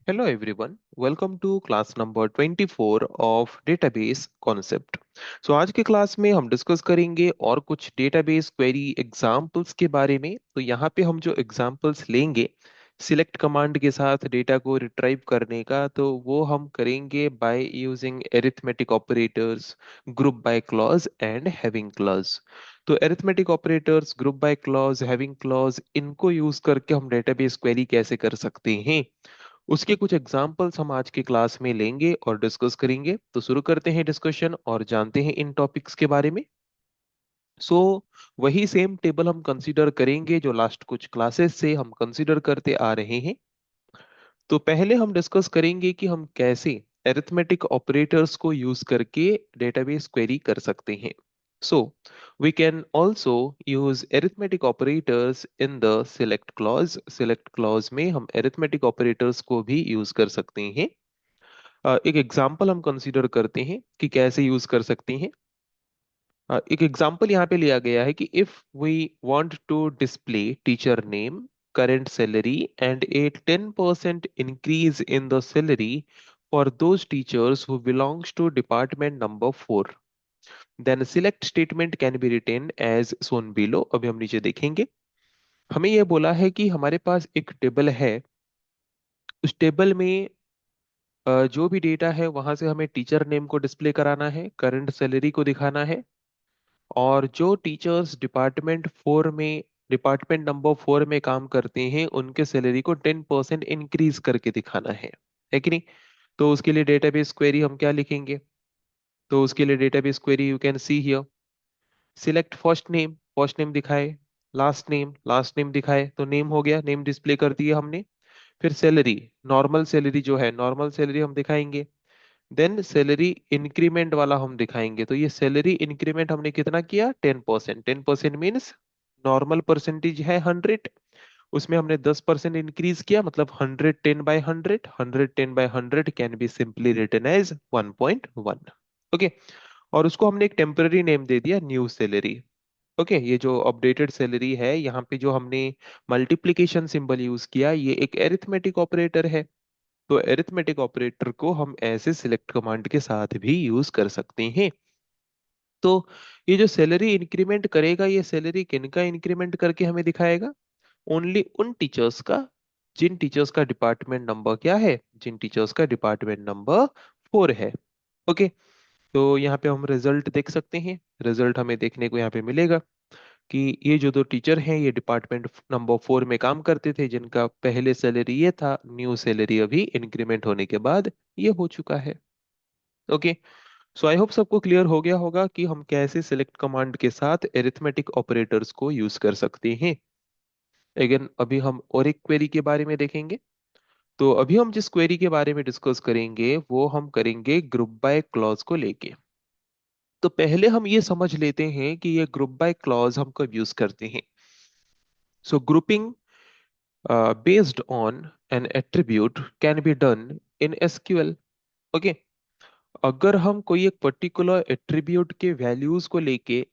Hello everyone, welcome to class number 24 of database concept. आज के class में हम डिस्कस करेंगे और कुछ डेटाबेस क्वेरी एग्जांपल्स के बारे में। तो यहाँ पे हम जो एग्जांपल्स लेंगे सिलेक्ट कमांड के साथ डेटा को रिट्राइव करने का, तो वो हम करेंगे by using arithmetic operators, group by clause and having clause. तो arithmetic operators, group by clause, having clause, इनको यूज करके हम डेटाबेस क्वेरी कैसे कर सकते हैं, उसके कुछ एग्जाम्पल्स हम आज के क्लास में लेंगे और डिस्कस करेंगे। तो शुरू करते हैं डिस्कशन और जानते हैं इन टॉपिक्स के बारे में। सो वही सेम टेबल हम कंसीडर करेंगे जो लास्ट कुछ क्लासेस से हम कंसीडर करते आ रहे हैं। तो पहले हम डिस्कस करेंगे कि हम कैसे अरिथमेटिक ऑपरेटर्स को यूज करके डेटाबेस क्वेरी कर सकते हैं। So we can also use arithmetic operators in the select clause. Select clause में हम अरिथमेटिक ऑपरेटर्स को भी यूज कर सकते हैं। एक एग्जाम्पल हम कंसीडर करते हैं कि कैसे यूज कर सकते हैं। एक एग्जाम्पल यहाँ पे लिया गया है कि if we want to display teacher name, current salary and a 10% increase in the salary for those teachers who belongs to department number 4, then select statement can be written as shown below। अभी हम नीचे देखेंगे, हमें यह बोला है कि हमारे पास एक टेबल है। उस टेबल में जो भी डेटा है वहां से हमें टीचर नेम को डिस्प्ले कराना है, करंट सैलरी को दिखाना है, और जो टीचर्स डिपार्टमेंट नंबर 4 में काम करते हैं उनके सैलरी को 10% इंक्रीज करके दिखाना है कि नहीं। तो उसके लिए डेटाबेस क्वेरी हम क्या लिखेंगे? तो उसके लिए database query you can see here, select first name दिखाए, लास्ट नेम दिखाए, तो नेम हो गया, नेम डिस्प्ले कर दिया हमने। फिर सैलरी, नॉर्मल सैलरी जो है नॉर्मल सैलरी हम दिखाएंगे। देन सैलरी इंक्रीमेंट वाला हम दिखाएंगे। तो ये सैलरी इंक्रीमेंट हमने कितना किया? 10%। 10% मीन्स नॉर्मल परसेंटेज है 100, उसमें हमने 10% इंक्रीज किया, मतलब 110/100। 110/100 can be simply written as 1.1। Okay, और उसको हमने एक टेम्पररी नेम दे दिया, न्यू सैलरी। ओके, ये जो अपडेटेड सैलरी है, यहाँ पे जो हमने मल्टीप्लिकेशन सिंबल यूज किया, ये एक एरिथमेटिक ऑपरेटर है। तो एरिथमेटिक ऑपरेटर को हम ऐसे सिलेक्ट कमांड के साथ भी यूज कर सकते हैं। तो ये जो सैलरी इंक्रीमेंट करेगा, ये सैलरी किनका इंक्रीमेंट करके हमें दिखाएगा? ओनली उन टीचर्स का जिन टीचर्स का डिपार्टमेंट नंबर क्या है, जिन टीचर्स का डिपार्टमेंट नंबर 4 है। ओके, तो यहाँ पे हम रिजल्ट देख सकते हैं। रिजल्ट हमें देखने को यहाँ पे मिलेगा कि ये जो दो टीचर हैं ये डिपार्टमेंट नंबर 4 में काम करते थे, जिनका पहले सैलरी ये था, न्यू सैलरी अभी इंक्रीमेंट होने के बाद ये हो चुका है। ओके, सो आई होप सबको क्लियर हो गया होगा कि हम कैसे सिलेक्ट कमांड के साथ एरिथमेटिक ऑपरेटर्स को यूज कर सकते हैं। अगेन अभी हम और एक क्वेरी के बारे में देखेंगे। तो अभी हम जिस क्वेरी के बारे में डिस्कस करेंगे वो हम करेंगे ग्रुप बाय क्लॉज को लेके। तो पहले हम ये समझ लेते हैं कि ये ग्रुप बाय क्लॉज हम कब यूज करते हैं। So grouping based on an attribute can be done in SQL। Okay, अगर हम कोई एक पर्टिकुलर एट्रीब्यूट के वैल्यूज को लेके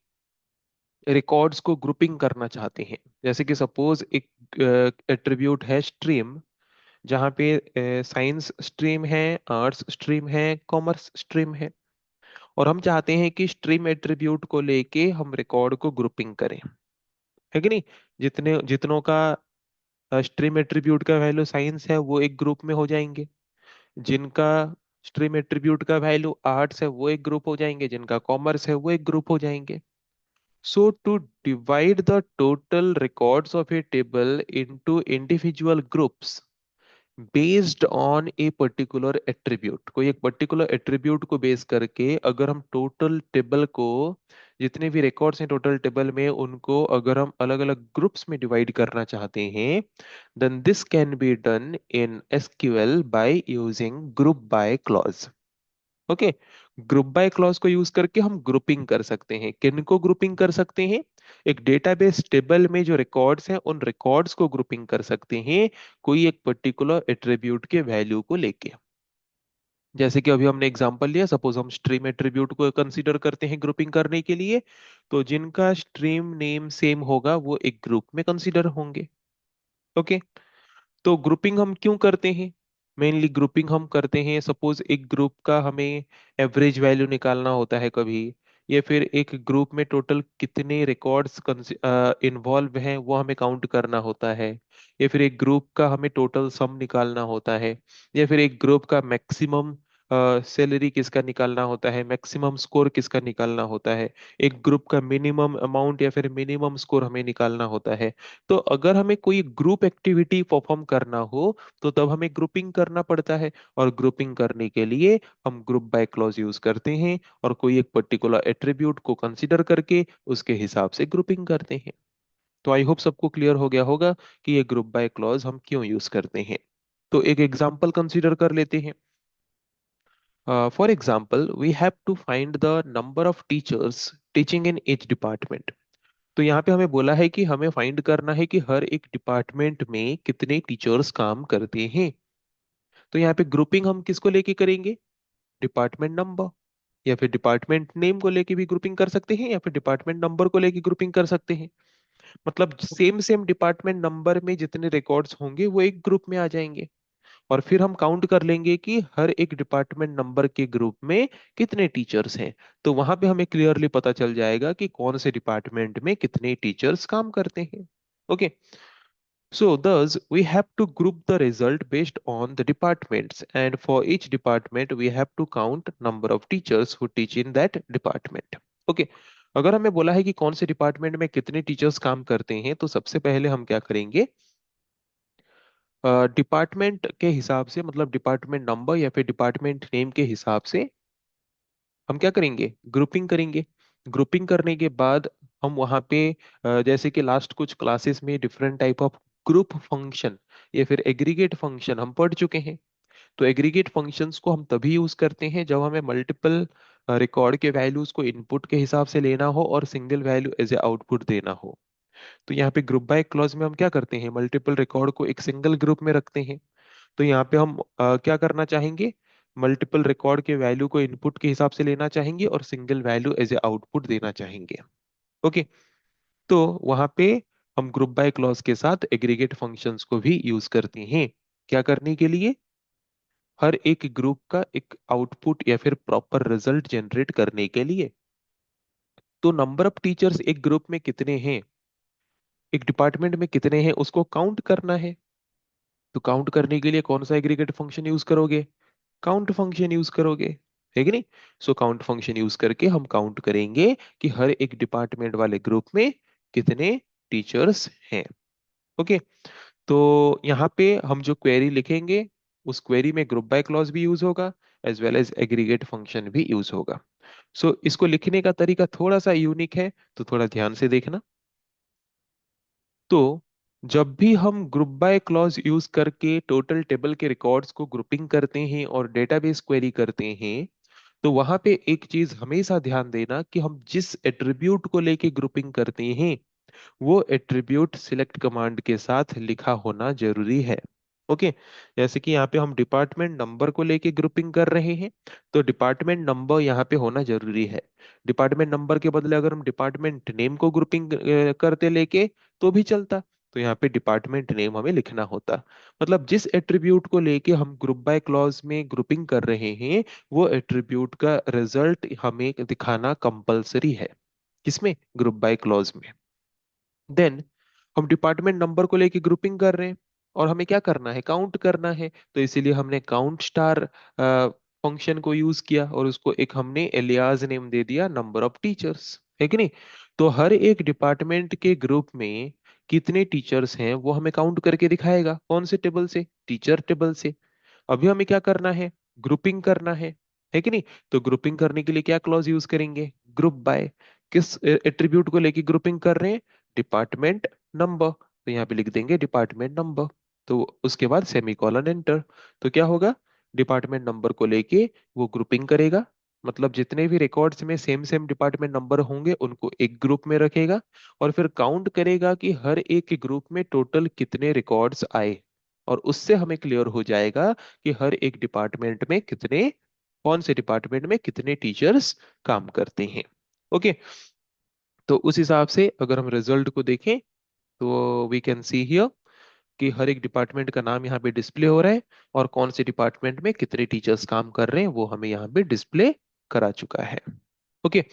रिकॉर्ड्स को ग्रुपिंग करना चाहते हैं, जैसे कि सपोज एक एट्रीब्यूट है स्ट्रीम, जहाँ पे साइंस स्ट्रीम है, आर्ट्स स्ट्रीम है, कॉमर्स स्ट्रीम है, और हम चाहते हैं कि स्ट्रीम एट्रीब्यूट को लेके हम रिकॉर्ड को ग्रुपिंग करें, है कि नहीं। जितनों का स्ट्रीम एट्रीब्यूट का वैल्यू साइंस है वो एक ग्रुप में हो जाएंगे, जिनका स्ट्रीम एट्रीब्यूट का वैल्यू आर्ट्स है वो एक ग्रुप हो जाएंगे, जिनका कॉमर्स है वो एक ग्रुप हो जाएंगे। So to divide the total records of a table into individual groups based on a particular attribute, कोई एक पर्टिकुलर एट्रीब्यूट को बेस करके अगर हम टोटल टेबल को, जितने भी रिकॉर्ड्स हैं टोटल टेबल में, उनको अगर हम अलग अलग ग्रुप्स में डिवाइड करना चाहते हैं, then this can be done in SQL by using group by clause. Okay, group by clause को यूज करके हम ग्रुपिंग कर सकते हैं। किन को ग्रुपिंग कर सकते हैं? एक डेटाबेस टेबल में जो रिकॉर्ड्स हैं उन रिकॉर्ड्स को ग्रुपिंग कर सकते हैं, कोई एक पर्टिकुलर एट्रीब्यूट के वैल्यू को लेके। जैसे कि अभी हमने एग्जांपल लिया, सपोज हम स्ट्रीम एट्रीब्यूट को कंसीडर करते हैं ग्रुपिंग करने के लिए, तो जिनका स्ट्रीम नेम सेम होगा वो एक ग्रुप में कंसीडर होंगे। ओके, तो ग्रुपिंग हम क्यों करते हैं? मेनली ग्रुपिंग हम करते हैं, सपोज एक ग्रुप का हमें एवरेज वैल्यू निकालना होता है कभी, या फिर एक ग्रुप में टोटल कितने रिकॉर्ड्स इन्वॉल्व हैं वो हमें काउंट करना होता है, या फिर एक ग्रुप का हमें टोटल सम निकालना होता है, या फिर एक ग्रुप का मैक्सिमम सैलरी किसका निकालना होता है, मैक्सिमम स्कोर किसका निकालना होता है, एक ग्रुप का मिनिमम अमाउंट या फिर मिनिमम स्कोर हमें निकालना होता है। तो अगर हमें कोई ग्रुप एक्टिविटी परफॉर्म करना हो तो तब हमें ग्रुपिंग करना पड़ता है, और ग्रुपिंग करने के लिए हम ग्रुप बाय क्लॉज यूज करते हैं, और कोई एक पर्टिकुलर एट्रीब्यूट को कंसीडर करके उसके हिसाब से ग्रुपिंग करते हैं। तो आई होप सबको क्लियर हो गया होगा कि ये ग्रुप बाय क्लॉज हम क्यों यूज करते हैं। तो एक एग्जांपल कंसीडर कर लेते हैं। For example we have to find the number of teachers teaching in each department. तो यहाँ पे हमें बोला है कि हमें फाइंड करना है कि हर एक डिपार्टमेंट में कितने टीचर्स काम करते हैं। तो यहाँ पे ग्रुपिंग हम किसको लेके करेंगे, डिपार्टमेंट नंबर, या फिर डिपार्टमेंट नेम को लेके भी ग्रुपिंग कर सकते हैं, या फिर डिपार्टमेंट नंबर को लेके ग्रुपिंग कर सकते हैं। मतलब सेम सेम डिपार्टमेंट नंबर में जितने रिकॉर्ड्स होंगे वो एक ग्रुप में आ जाएंगे, और फिर हम काउंट कर लेंगे कि हर एक डिपार्टमेंट नंबर के ग्रुप में कितने टीचर्स हैं। तो वहां पे हमें क्लियरली पता चल जाएगा कि कौन से डिपार्टमेंट में कितने टीचर्स काम करते हैं। Okay, so thus we have to group the result based on the departments, and for each department we have to count number of teachers who teach in that department. Okay, अगर हमें बोला है कि कौन से डिपार्टमेंट में कितने teachers काम करते हैं, तो सबसे पहले हम क्या करेंगे, डिपार्टमेंट के हिसाब से, मतलब डिपार्टमेंट नंबर या फिर डिपार्टमेंट नेम के हिसाब से हम क्या करेंगे, ग्रुपिंग करेंगे। ग्रुपिंग करने के बाद हम वहाँ पे जैसे कि लास्ट कुछ क्लासेस में different type of group function या फिर एग्रीगेट फंक्शन हम पढ़ चुके हैं। तो एग्रीगेट फंक्शंस को हम तभी यूज करते हैं जब हमें मल्टीपल रिकॉर्ड के वैल्यूज को इनपुट के हिसाब से लेना हो और single value as a output देना हो। तो यहाँ पे ग्रुप बाय क्लॉज में हम क्या करते हैं, मल्टीपल रिकॉर्ड को एक सिंगल ग्रुप में रखते हैं। तो यहाँ पे हम क्या करना चाहेंगे, मल्टीपल रिकॉर्ड के वैल्यू को इनपुट के हिसाब से लेना चाहेंगे और single value as a output देना चाहेंगे। ओके, तो वहां पे हम ग्रुप बाय क्लॉज के साथ एग्रीगेट फंक्शंस को भी यूज करते हैं, क्या करने के लिए, हर एक ग्रुप का एक आउटपुट या फिर प्रॉपर रिजल्ट जनरेट करने के लिए। तो नंबर ऑफ टीचर्स एक ग्रुप में कितने हैं, एक डिपार्टमेंट में कितने हैं, उसको काउंट करना है। तो काउंट करने के लिए कौन सा एग्रीगेट फंक्शन यूज करोगे, काउंट फंक्शन यूज करोगे, है कि नहीं। सो काउंट फंक्शन यूज करके हम काउंट करेंगे कि हर एक डिपार्टमेंट वाले ग्रुप में कितने टीचर्स हैं। ओके, तो यहाँ पे हम जो क्वेरी लिखेंगे उस क्वेरी में ग्रुप बाय क्लॉज भी यूज होगा, as well as aggregate function भी यूज होगा। सो इसको लिखने का तरीका थोड़ा सा यूनिक है, तो थोड़ा ध्यान से देखना। तो जब भी हम ग्रुप बाय क्लॉज यूज करके टोटल टेबल के रिकॉर्ड्स को ग्रुपिंग करते हैं और डेटाबेस क्वेरी करते हैं, तो वहां पे एक चीज हमेशा ध्यान देना कि हम जिस एट्रीब्यूट को लेके ग्रुपिंग करते हैं वो एट्रीब्यूट सिलेक्ट कमांड के साथ लिखा होना जरूरी है। ओके, जैसे कि यहाँ पे हम डिपार्टमेंट नंबर को लेके ग्रुपिंग कर रहे हैं, तो डिपार्टमेंट नंबर यहाँ पे होना जरूरी है। डिपार्टमेंट नंबर के बदले अगर हम डिपार्टमेंट नेम को ग्रुपिंग करते लेके तो भी चलता, तो यहाँ पे डिपार्टमेंट नेम हमें लिखना होता। मतलब जिस एट्रीब्यूट को लेके हम ग्रुप बाय क्लॉज में ग्रुपिंग कर रहे हैं वो एट्रीब्यूट का रिजल्ट हमें दिखाना कंपलसरी है, किसमें, ग्रुप बाय क्लॉज में। देन हम डिपार्टमेंट नंबर को लेके ग्रुपिंग कर रहे हैं और हमें क्या करना है, काउंट करना है, तो इसीलिए हमने काउंट स्टार फंक्शन को यूज किया और उसको एक हमने एलियास नेम दे दिया नंबर ऑफ टीचर्स, है कि नहीं। तो हर एक डिपार्टमेंट के ग्रुप में कितने टीचर्स हैं वो हमें काउंट करके दिखाएगा, कौन से टेबल से, टीचर टेबल से। अभी हमें क्या करना है, ग्रुपिंग करना है कि नहीं। तो ग्रुपिंग करने के लिए क्या क्लॉज यूज करेंगे, ग्रुप बाय। किस एट्रीब्यूट को लेके ग्रुपिंग कर रहे हैं, डिपार्टमेंट नंबर, तो यहाँ पे लिख देंगे डिपार्टमेंट नंबर। तो उसके बाद सेमी कॉलन एंटर। तो क्या होगा, डिपार्टमेंट नंबर को लेके वो ग्रुपिंग करेगा, मतलब जितने भी रिकॉर्ड्स में सेम सेम डिपार्टमेंट नंबर होंगे उनको एक ग्रुप में रखेगा, और फिर काउंट करेगा कि हर एक ग्रुप में टोटल कितने रिकॉर्ड्स आए, और उससे हमें क्लियर हो जाएगा कि हर एक डिपार्टमेंट में कितने, कौन से डिपार्टमेंट में कितने टीचर्स काम करते हैं। ओके, तो उस हिसाब से अगर हम रिजल्ट को देखें तो वी कैन सी हियर कि हर एक डिपार्टमेंट का नाम यहाँ पे डिस्प्ले हो रहा है और कौन से डिपार्टमेंट में कितने टीचर्स काम कर रहे हैं वो हमें यहाँ पे डिस्प्ले करा चुका है। ओके,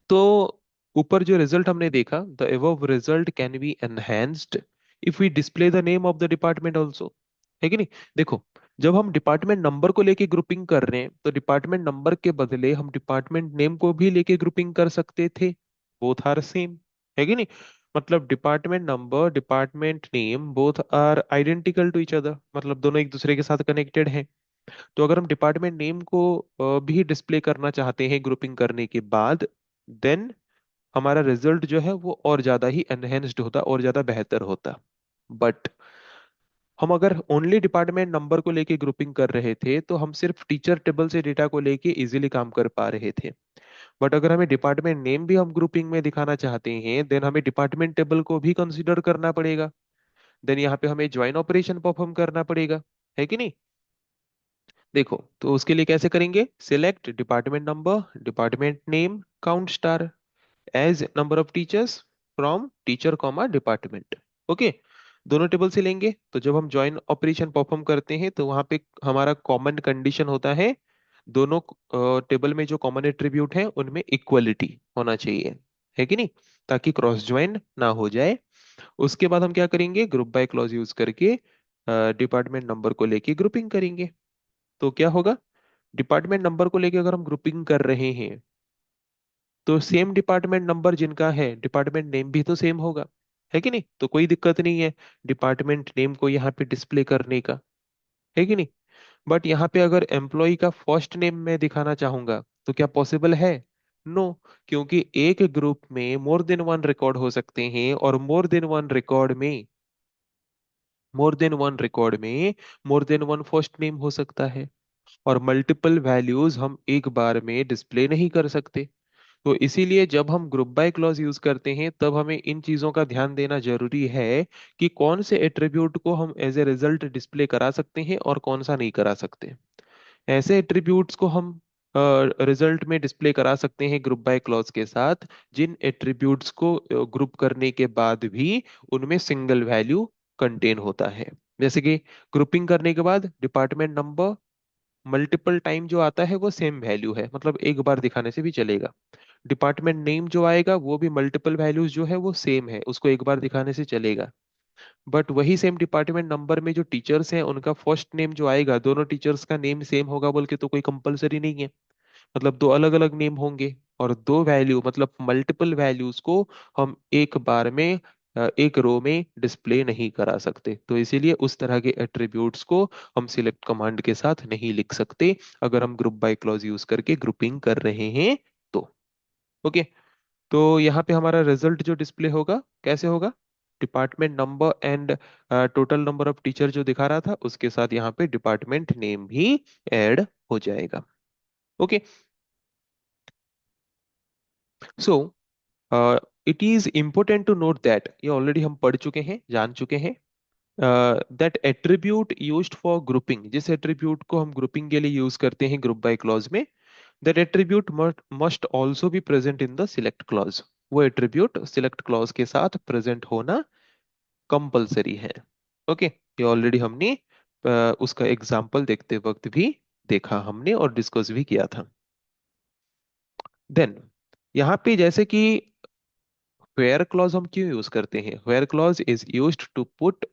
तो ऊपर जो रिजल्ट हमने देखा, the above result can be enhanced if we display the name of the department also, है कि नहीं। देखो, जब हम डिपार्टमेंट नंबर को लेके ग्रुपिंग कर रहे हैं तो डिपार्टमेंट नंबर के बदले हम डिपार्टमेंट नेम को भी लेके ग्रुपिंग कर सकते थे, बोथ आर सेम, है कि नहीं। मतलब department number, department name both are identical to each other, मतलब दोनों एक दूसरे के साथ कनेक्टेड हैं। तो अगर हम डिपार्टमेंट नेम को भी डिस्प्ले करना चाहते हैं ग्रुपिंग करने के बाद, देन हमारा रिजल्ट जो है वो और ज्यादा ही एनहेंस्ड होता, और ज्यादा बेहतर होता। बट हम अगर ओनली डिपार्टमेंट नंबर को लेके ग्रुपिंग कर रहे थे तो हम सिर्फ टीचर टेबल से डेटा को लेके इजीली काम कर पा रहे थे। बट अगर हमें डिपार्टमेंट नेम भी हम ग्रुपिंग में दिखाना चाहते हैं, देन हमें डिपार्टमेंट टेबल को भी कंसीडर करना पड़ेगा। देन यहाँ पे हमें ज्वाइन ऑपरेशन परफॉर्म करना पड़ेगा, है कि नहीं। देखो, तो उसके लिए कैसे करेंगे, select department number, department name, count star as number of teachers from teacher comma department. Okay, दोनों टेबल से लेंगे। तो जब हम ज्वाइन ऑपरेशन परफॉर्म करते हैं तो वहां पे हमारा कॉमन कंडीशन होता है, दोनों टेबल में जो कॉमन एट्रीब्यूट है उनमें इक्वलिटी होना चाहिए, है कि नहीं, ताकि क्रॉस ज्वाइन ना हो जाए। उसके बाद हम क्या करेंगे, ग्रुप बाय क्लॉज यूज करके डिपार्टमेंट नंबर को लेके ग्रुपिंग करेंगे। तो क्या होगा, डिपार्टमेंट नंबर को लेके अगर हम ग्रुपिंग कर रहे हैं तो सेम डिपार्टमेंट नंबर जिनका है डिपार्टमेंट नेम भी तो सेम होगा, है कि नहीं। तो कोई दिक्कत नहीं है डिपार्टमेंट नेम को यहाँ पे डिस्प्ले करने का, है कि नहीं। बट यहाँ पे अगर एम्प्लॉय का फर्स्ट नेम मैं दिखाना चाहूंगा तो क्या पॉसिबल है, नो। क्योंकि एक ग्रुप में मोर देन वन रिकॉर्ड हो सकते हैं, और मोर देन वन रिकॉर्ड में मोर देन वन फर्स्ट नेम हो सकता है, और मल्टीपल वैल्यूज हम एक बार में डिस्प्ले नहीं कर सकते। तो इसीलिए जब हम ग्रुप बाय क्लॉज यूज करते हैं तब हमें इन चीजों का ध्यान देना जरूरी है कि कौन से एट्रीब्यूट को हम एज ए रिजल्ट डिस्प्ले करा सकते हैं और कौन सा नहीं करा सकते। ऐसे एट्रीब्यूट्स को हम रिजल्ट में डिस्प्ले करा सकते हैं ग्रुप बाय क्लॉज के साथ जिन एट्रीब्यूट्स को ग्रुप करने के बाद भी उनमें सिंगल वैल्यू कंटेन होता है। जैसे कि ग्रुपिंग करने के बाद डिपार्टमेंट नंबर मल्टीपल टाइम जो आता है वो सेम वैल्यू है, मतलब एक बार दिखाने से भी चलेगा। डिपार्टमेंट नेम जो आएगा वो भी मल्टीपल वैल्यूज जो है वो सेम है, उसको एक बार दिखाने से चलेगा। बट वही सेम डिपार्टमेंट नंबर में जो टीचर्स हैं उनका फर्स्ट नेम जो आएगा, दोनों टीचर्स का नेम सेम होगा बोल के तो कोई कंपलसरी नहीं है। मतलब दो अलग अलग नेम होंगे, और दो वैल्यू मतलब मल्टीपल वैल्यूज को हम एक बार में एक रो में डिस्प्ले नहीं करा सकते। तो इसीलिए उस तरह के एट्रीब्यूट्स को हम सिलेक्ट कमांड के साथ नहीं लिख सकते अगर हम ग्रुप बाय क्लॉज यूज करके ग्रुपिंग कर रहे हैं तो। ओके, तो यहाँ पे हमारा रिजल्ट जो डिस्प्ले होगा कैसे होगा, department number and total number of teacher जो दिखा रहा था उसके साथ यहाँ पे डिपार्टमेंट नेम भी ऐड हो जाएगा। Okay, so it is important to note that, ये ऑलरेडी हम पढ़ चुके हैं, जान चुके हैं, that attribute used for grouping, जिस एट्रीब्यूट को हम ग्रुपिंग के लिए यूज करते हैं ग्रुप बाय क्लॉज में, that attribute must also be present in the select clause. वो एट्रीब्यूट सिलेक्ट क्लॉज के साथ प्रेजेंट होना कंपलसरी है। ओके, ये ऑलरेडी हमने उसका एग्जाम्पल देखते वक्त भी देखा हमने और डिस्कस भी किया था। देन यहाँ पे जैसे कि वेयर क्लॉज हम क्यों यूज करते हैं, where clause is used to put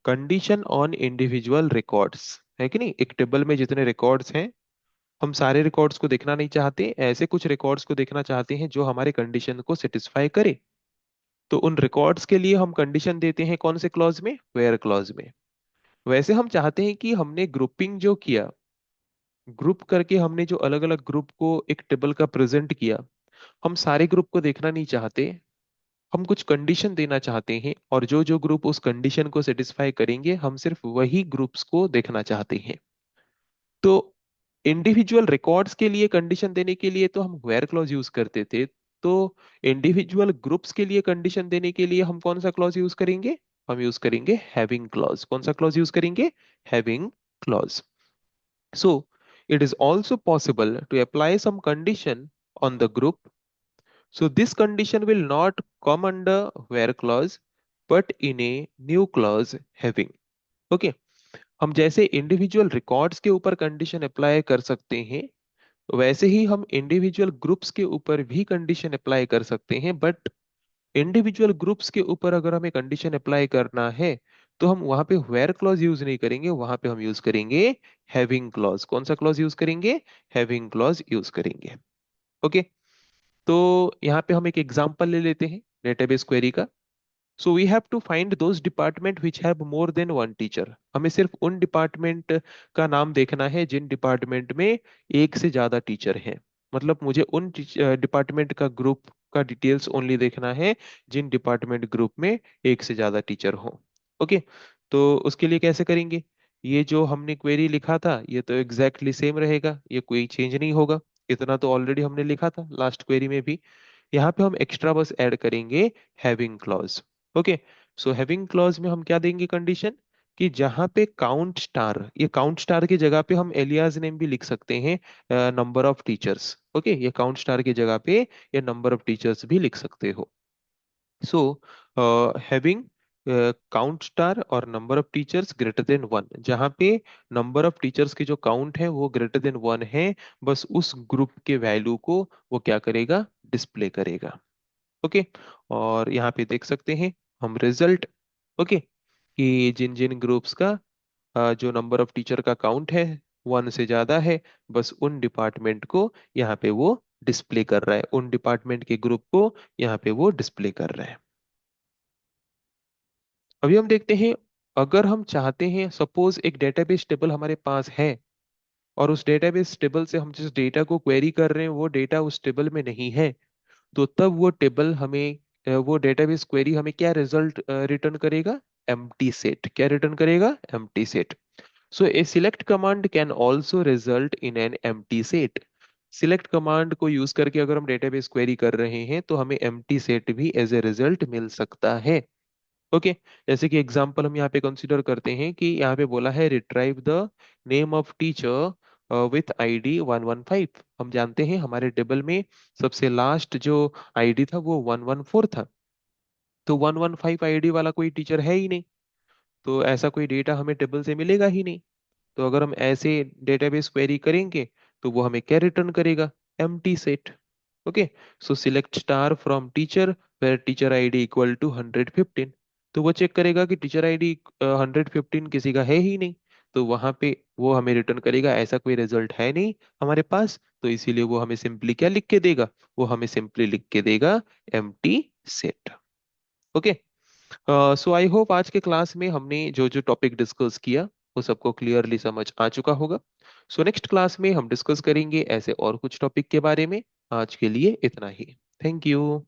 condition on individual records, है कि नहीं। एक टेबल में जितने रिकॉर्ड्स हैं हम सारे रिकॉर्ड्स को देखना नहीं चाहते, ऐसे कुछ रिकॉर्ड्स को देखना चाहते हैं जो हमारे कंडीशन को सेटिस्फाई करे। तो उन रिकॉर्ड्स के लिए हम कंडीशन देते हैं कौन से क्लॉज में, वेयर क्लॉज में। वैसे हम चाहते हैं कि हमने ग्रुपिंग जो किया, ग्रुप करके हमने जो अलग अलग ग्रुप को एक टेबल का प्रेजेंट किया, हम सारे ग्रुप को देखना नहीं चाहते, हम कुछ कंडीशन देना चाहते हैं, और जो जो ग्रुप उस कंडीशन को सेटिस्फाई करेंगे हम सिर्फ वही ग्रुप्स को देखना चाहते हैं। तो इंडिविजुअल रिकॉर्ड्स के लिए कंडीशन देने के लिए तो हम वेयर क्लॉज यूज करते थे। तो इंडिविजुअल ग्रुप्स के लिए कंडीशन देने के लिए हम कौन सा क्लॉज यूज करेंगे, हम यूज करेंगे हैविंग क्लॉज। कौन सा क्लॉज यूज करेंगे, having clause. So it is also possible to apply some condition on the group. So this condition will not come under where clause, but in a new clause having. Okay, हम जैसे individual records के ऊपर condition apply कर सकते हैं, वैसे ही हम individual groups के ऊपर भी कंडीशन अप्लाई कर सकते हैं। बट इंडिविजुअल ग्रुप्स के ऊपर अगर हमें कंडीशन अप्लाई करना है तो हम वहां पे वेयर क्लॉज यूज नहीं करेंगे, वहां पे हम यूज करेंगे हैविंग क्लॉज। कौन सा क्लॉज यूज करेंगे? हैविंग क्लॉज यूज करेंगे। ओके, तो यहाँ पे हम एक एग्जांपल ले लेते हैं डेटाबेस क्वेरी का। So we have to find those department which have more than one teacher. हमें सिर्फ उन डिपार्टमेंट का नाम देखना है जिन डिपार्टमेंट में एक से ज्यादा टीचर हैं। मतलब मुझे उन डिपार्टमेंट का ग्रुप का डिटेल्स ओनली देखना है जिन डिपार्टमेंट ग्रुप में एक से ज्यादा टीचर हो। ओके, तो उसके लिए कैसे करेंगे? ये जो हमने क्वेरी लिखा था ये तो एग्जैक्टली सेम रहेगा, ये कोई चेंज नहीं होगा। इतना तो ऑलरेडी हमने लिखा था लास्ट क्वेरी में भी। यहाँ पे हम एक्स्ट्रा बस ऐड करेंगे having clause. Okay, so having clause में हम क्या देंगे कंडीशन? कि जहां पे काउंट स्टार, ये काउंट स्टार की जगह पे हम एलियास नेम भी लिख सकते हैं, नंबर ऑफ टीचर्स। ओके, ये काउंट स्टार की जगह पे ये नंबर ऑफ टीचर्स भी लिख सकते हो। सो हैविंग काउंट स्टार और number of teachers greater than one, जहां पे नंबर ऑफ टीचर्स की जो काउंट है वो ग्रेटर देन वन है, बस उस ग्रुप के वैल्यू को वो क्या करेगा? डिस्प्ले करेगा। ओके, और यहाँ पे देख सकते हैं हम रिजल्ट। ओके, कि जिन जिन ग्रुप्स का जो नंबर ऑफ टीचर का काउंट है वन से ज्यादा है, बस उन डिपार्टमेंट को यहाँ पे वो डिस्प्ले कर रहा है, उन डिपार्टमेंट के ग्रुप को यहाँ पे वो डिस्प्ले कर रहा है। अभी हम देखते हैं, अगर हम चाहते हैं, सपोज एक डेटाबेस टेबल हमारे पास है और उस डेटाबेस टेबल से हम जिस डेटा को क्वेरी कर रहे हैं वो डेटा उस टेबल में नहीं है, तो तब वो टेबल हमें वो डेटाबेस क्वेरी हमें क्या रिजल्ट रिटर्न करेगा? Empty set. क्या रिटर्न करेगा? Empty set. So A select command can also result in an empty set. Select command को यूज करके अगर हम डेटाबेस क्वेरी कर रहे हैं तो हमें एम्प्टी सेट भी एज ए रिजल्ट मिल सकता है। ओके, जैसे कि एग्जांपल हम यहाँ पे कंसीडर करते हैं कि यहाँ पे बोला है retrieve the name of teacher with ID 115। हम जानते हैं हमारे टेबल में सबसे लास्ट जो आईडी था वो 114 था, तो 115 आईडी वाला कोई टीचर है ही नहीं, तो ऐसा कोई डेटा हमें टेबल से मिलेगा ही नहीं। तो अगर हम ऐसे डेटाबेस क्वेरी करेंगे तो वो हमें क्या रिटर्न करेगा? Empty set. Okay, so select star from teacher where teacher ID equal to 115। तो वो चेक करेगा कि टीचर आईडी 115 किसी का है ही नहीं, तो वहां पे वो हमें रिटर्न करेगा ऐसा कोई रिजल्ट है नहीं हमारे पास, तो इसीलिए वो हमें सिंपली क्या लिख के देगा? वो हमें सिंपली लिख के देगा empty set. Okay, so I hope आज के क्लास में हमने जो जो टॉपिक डिस्कस किया वो सबको क्लियरली समझ आ चुका होगा। सो नेक्स्ट क्लास में हम डिस्कस करेंगे ऐसे और कुछ टॉपिक के बारे में। आज के लिए इतना ही। Thank you.